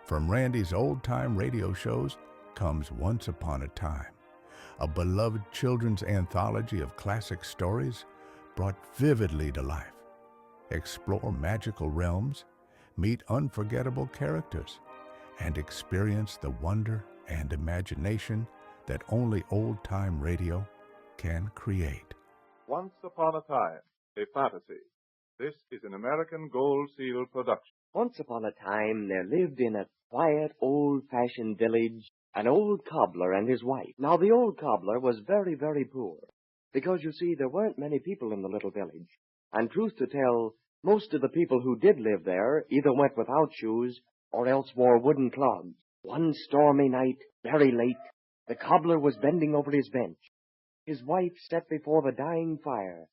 From Randy's old-time radio shows comes Once Upon a Time, a beloved children's anthology of classic stories brought vividly to life. Explore magical realms, meet unforgettable characters, and experience the wonder and imagination that only old-time radio can create. Once Upon a Time, a fantasy. This is an American Gold Seal production. Once upon a time, there lived in a quiet, old-fashioned village an old cobbler and his wife. Now, the old cobbler was very, very poor, because, you see, there weren't many people in the little village. And truth to tell, most of the people who did live there either went without shoes or else wore wooden clogs. One stormy night, very late, the cobbler was bending over his bench. His wife sat before the dying fire,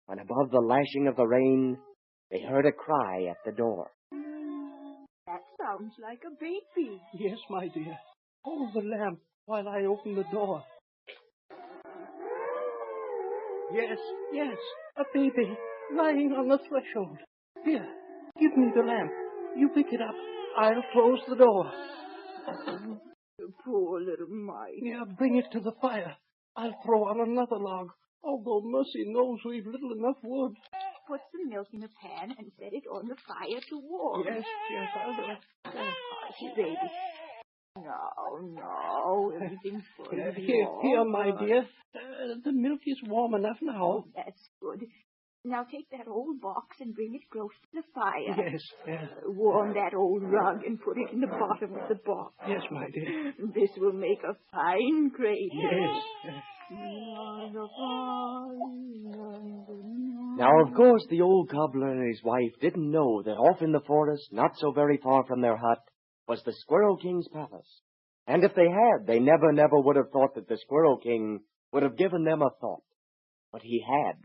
when above the lashing of the rain, they heard a cry at the door. That sounds like a baby. Yes, my dear. Hold the lamp while I open the door. Yes, a baby lying on the threshold. Here, give me the lamp. You pick it up. I'll close the door. The poor little mite. Yeah, bring it to the fire. I'll throw on another log, although mercy knows we've little enough wood. Put some milk in a pan and set it on the fire to warm. Yes, I'll do it. Hush, baby. No, everything's going to be Here, all my right. dear. The milk is warm enough now. Oh, that's good. Now take that old box and bring it close to the fire. Yes. Warm that old rug and put it in the bottom of the box. Yes, my dear. This will make a fine crate. Yes. Now, of course, the old cobbler and his wife didn't know that off in the forest, not so very far from their hut, was the Squirrel King's palace. And if they had, they never would have thought that the Squirrel King would have given them a thought. But he had.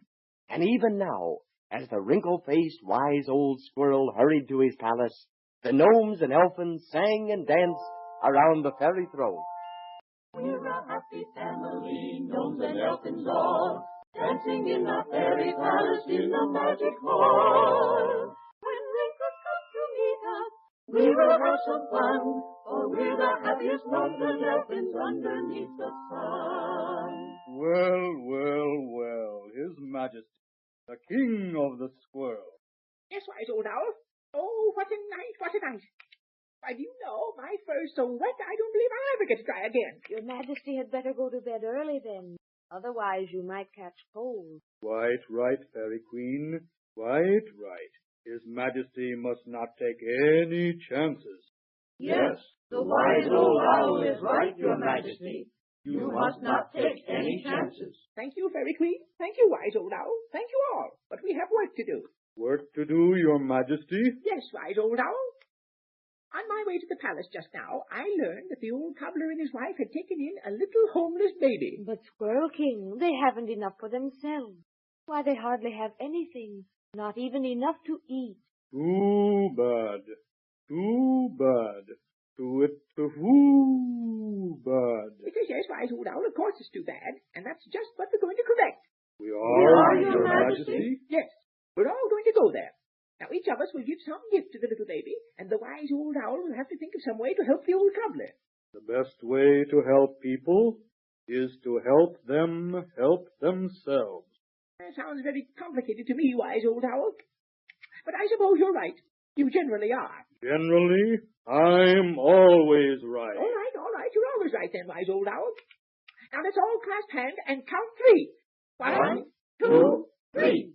And even now, as the wrinkle-faced, wise old squirrel hurried to his palace, the gnomes and elfins sang and danced around the fairy throne. We're a happy family, gnomes and elfins all, dancing in our fairy palace in the magic hall. When wrinkles come to meet us, we will have some fun, for we're the happiest gnomes and elfins underneath the sun. Well, His Majesty, the King of the Squirrels. Yes, wise old owl. Oh, what a night, what a night. Why, do you know, my fur's so wet I don't believe I'll ever get to dry again. Your Majesty had better go to bed early then. Otherwise you might catch cold. Quite right, Fairy Queen. Quite right. His Majesty must not take any chances. Yes, the wise old owl is right, Your Majesty. You must not take any chances. Thank you, Fairy Queen. Thank you, wise old owl. Thank you all. But we have work to do. Work to do, Your Majesty? Yes, wise old owl. On my way to the palace just now, I learned that the old cobbler and his wife had taken in a little homeless baby. But, Squirrel King, they haven't enough for themselves. Why, they hardly have anything, not even enough to eat. Too bad. Too bad. Too bad. Yes, wise old owl, of course it's too bad, and that's just what we're going to correct. We are, Your Majesty? Yes, we're all going to go there. Now, each of us will give some gift to the little baby, and the wise old owl will have to think of some way to help the old cobbler. The best way to help people is to help them help themselves. That sounds very complicated to me, wise old owl. But I suppose you're right. You generally are. Generally, I'm always right. All right. You're always right then, wise old owl. Now let's all clasp hands and count three. 1, 2, 3.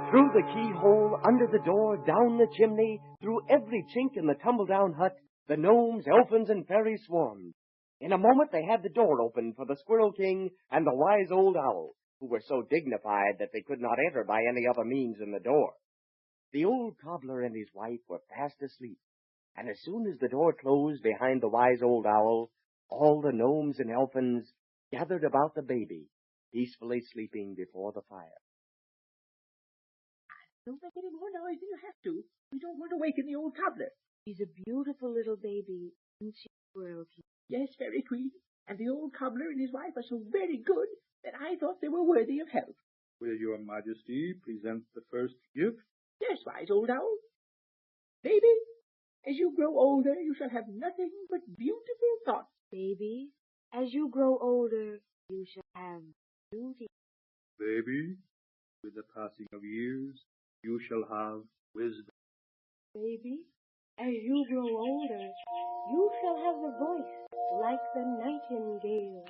Through the keyhole, under the door, down the chimney, through every chink in the tumble-down hut, the gnomes, elfins, and fairies swarmed. In a moment they had the door open for the Squirrel King and the wise old owl, who were so dignified that they could not enter by any other means than the door. The old cobbler and his wife were fast asleep, and as soon as the door closed behind the wise old owl, all the gnomes and elfins gathered about the baby, peacefully sleeping before the fire. Don't make any more noise than you have to. We don't want to waken the old cobbler. She's a beautiful little baby, isn't she, Squirrel King? Yes, Fairy Queen. And the old cobbler and his wife are so very good that I thought they were worthy of help. Will Your Majesty present the first gift? Yes, wise old owl. Baby, as you grow older, you shall have nothing but beautiful thoughts. Baby, as you grow older, you shall have beauty. Baby, with the passing of years, you shall have wisdom. Baby, as you grow older, you shall have a voice like the nightingale.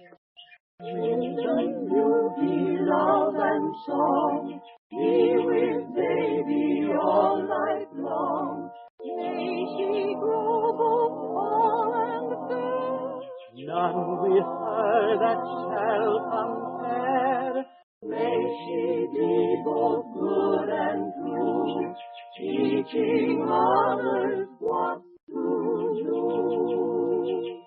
Wisdom, beauty, love, and song, be with baby all night long. May she grow both tall and fair, none with her that shall compare. May she be both good and true, teaching others what to do.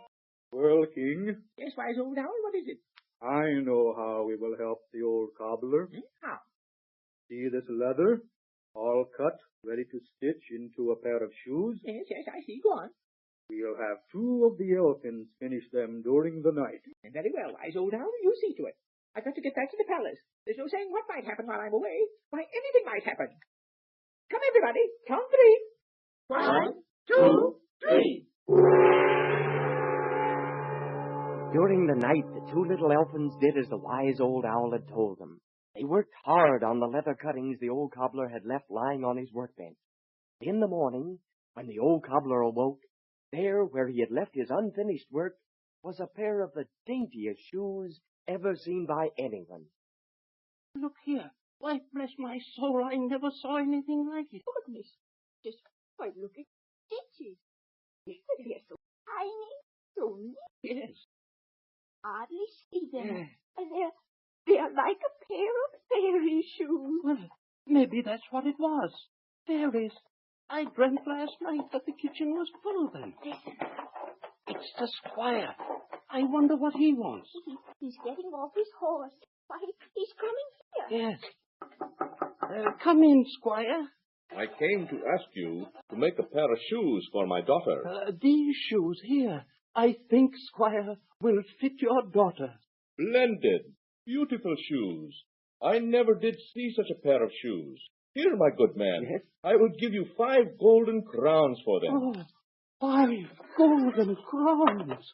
Well, King, Yes, wise old owl, what is it? I know how we will help the old cobbler. How? See this leather? All cut, ready to stitch into a pair of shoes? Yes, I see. Go on. We'll have 2 of the elfins finish them during the night. Very well, wise old owl, you see to it. I've got to get back to the palace. There's no saying what might happen while I'm away. Why, anything might happen. Come, everybody. Count 3. 1, 2, 3. During the night, the 2 little elfins did as the wise old owl had told them. They worked hard on the leather cuttings the old cobbler had left lying on his workbench. In the morning, when the old cobbler awoke, there where he had left his unfinished work was a pair of the daintiest shoes ever seen by anyone. Look here. Why, bless my soul, I never saw anything like it. Goodness. Just why, look at stitches. They're so tiny, so neat. Yes. Hardly see them. Yeah. And they're like a pair of fairy shoes. Well, maybe that's what it was. Fairies. I dreamt last night that the kitchen was full of them. Listen. It's the squire. I wonder what he wants. He's getting off his horse. Why, he's coming here. Yes. Come in, squire. I came to ask you to make a pair of shoes for my daughter. These shoes here, I think, squire, will fit your daughter. Splendid. Beautiful shoes. I never did see such a pair of shoes. Here, my good man. Yes? I will give you 5 golden crowns for them. Oh, 5 golden crowns.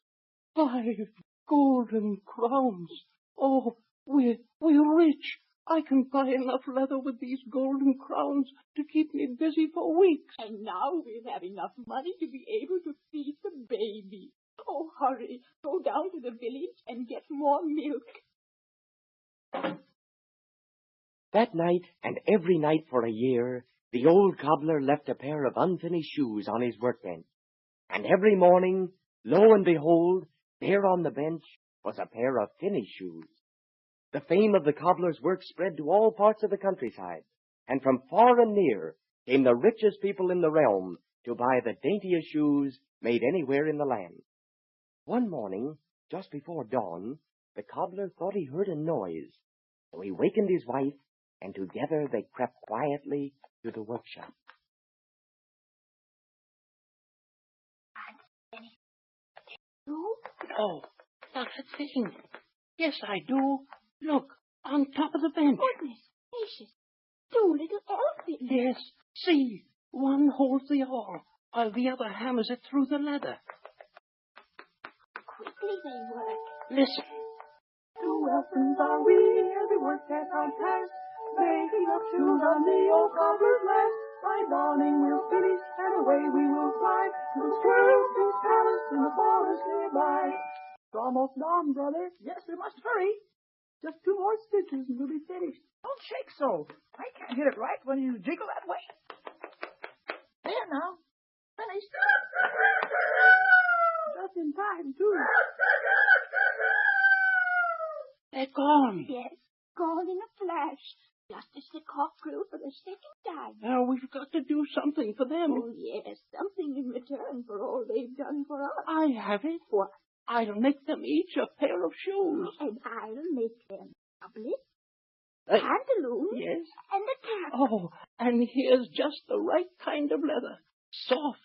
5 golden crowns. Oh, we're rich. I can buy enough leather with these golden crowns to keep me busy for weeks. And now we'll have enough money to be able to feed the baby. Oh, hurry. Go down to the village and get more milk. That night, and every night for a year, the old cobbler left a pair of unfinished shoes on his workbench. And every morning, lo and behold, there on the bench was a pair of finished shoes. The fame of the cobbler's work spread to all parts of the countryside, and from far and near came the richest people in the realm to buy the daintiest shoes made anywhere in the land. One morning, just before dawn, the cobbler thought he heard a noise, so he wakened his wife, and together they crept quietly to the workshop. Oh, not a thing. Yes, I do. Look, on top of the bench. Goodness gracious. 2 little elfins. Yes, see, one holds the awl, while the other hammers it through the leather. Quickly they work. Listen. 2 elfins are we, and we work at our task, making up shoes on the old cobbler's last. By dawning we'll finish, and away we will fly to the squirrel king's palace in the forest nearby. It's almost dawn, brother. Yes, we must hurry. Just 2 more stitches and we'll be finished. Don't shake so. I can't hit it right when you jiggle that way. There now. Finished. Just in time, too. They're gone. Yes, gone in a flash. Just as the cock crew for the second time. Now we've got to do something for them. Oh, yes, something in return for all they've done for us. I have it. What? I'll make them each a pair of shoes. And I'll make them doublet, Uh, pantaloons, Yes. and a cap. Oh, and here's just the right kind of leather. Soft,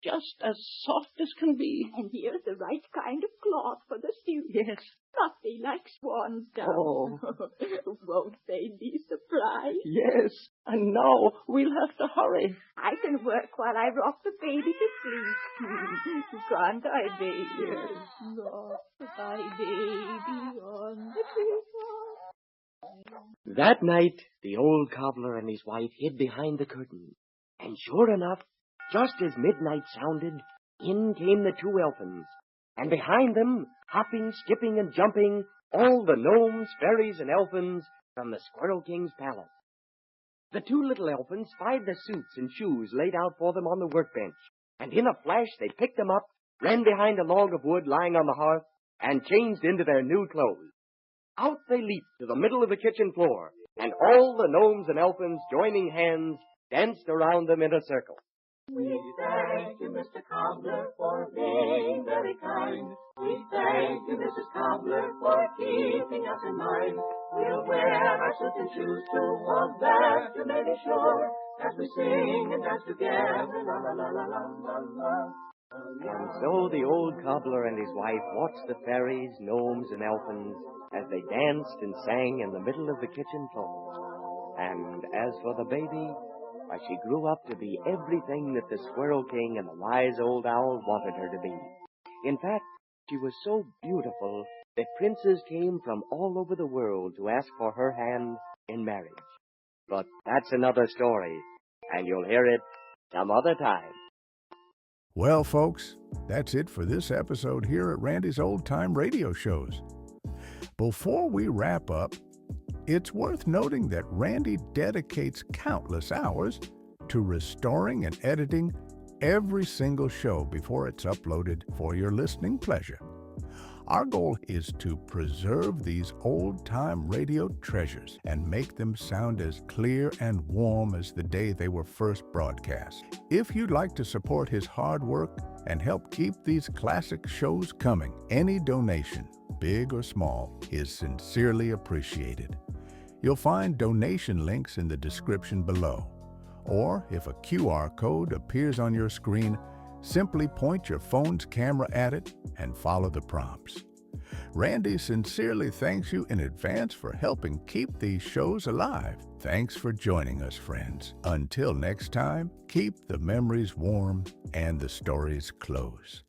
just as soft as can be. And here's the right kind of cloth for the suit. Yes. Fluffy like swan's down. Oh. Won't they be surprised? Yes, and now we'll have to hurry. I can work while I rock the baby to sleep. Can't I, baby? Yes. Rock my baby on the tree. That night, the old cobbler and his wife hid behind the curtain. And sure enough, just as midnight sounded, in came the two elfins. And behind them, hopping, skipping, and jumping, all the gnomes, fairies, and elfins from the Squirrel King's palace. The two little elfins spied the suits and shoes laid out for them on the workbench, and in a flash they picked them up, ran behind a log of wood lying on the hearth, and changed into their new clothes. Out they leaped to the middle of the kitchen floor, and all the gnomes and elfins, joining hands, danced around them in a circle. We thank you, Mr. Cobbler, for being very kind. We thank you, Mrs. Cobbler, for keeping us in mind. We'll wear our suits and shoes to walk back to Maybe Shore as we sing and dance together. La la la la la la la. And so the old cobbler and his wife watched the fairies, gnomes, and elfins as they danced and sang in the middle of the kitchen floor. And as for the baby, why, she grew up to be everything that the Squirrel King and the wise old owl wanted her to be. In fact, she was so beautiful that princes came from all over the world to ask for her hand in marriage. But that's another story, and you'll hear it some other time. Well, folks, that's it for this episode here at Randy's Old Time Radio Shows. Before we wrap up, it's worth noting that Randy dedicates countless hours to restoring and editing every single show before it's uploaded for your listening pleasure. Our goal is to preserve these old-time radio treasures and make them sound as clear and warm as the day they were first broadcast. If you'd like to support his hard work and help keep these classic shows coming, any donation, big or small, is sincerely appreciated. You'll find donation links in the description below. Or if a QR code appears on your screen, simply point your phone's camera at it and follow the prompts. Randy sincerely thanks you in advance for helping keep these shows alive. Thanks for joining us, friends. Until next time, keep the memories warm and the stories close.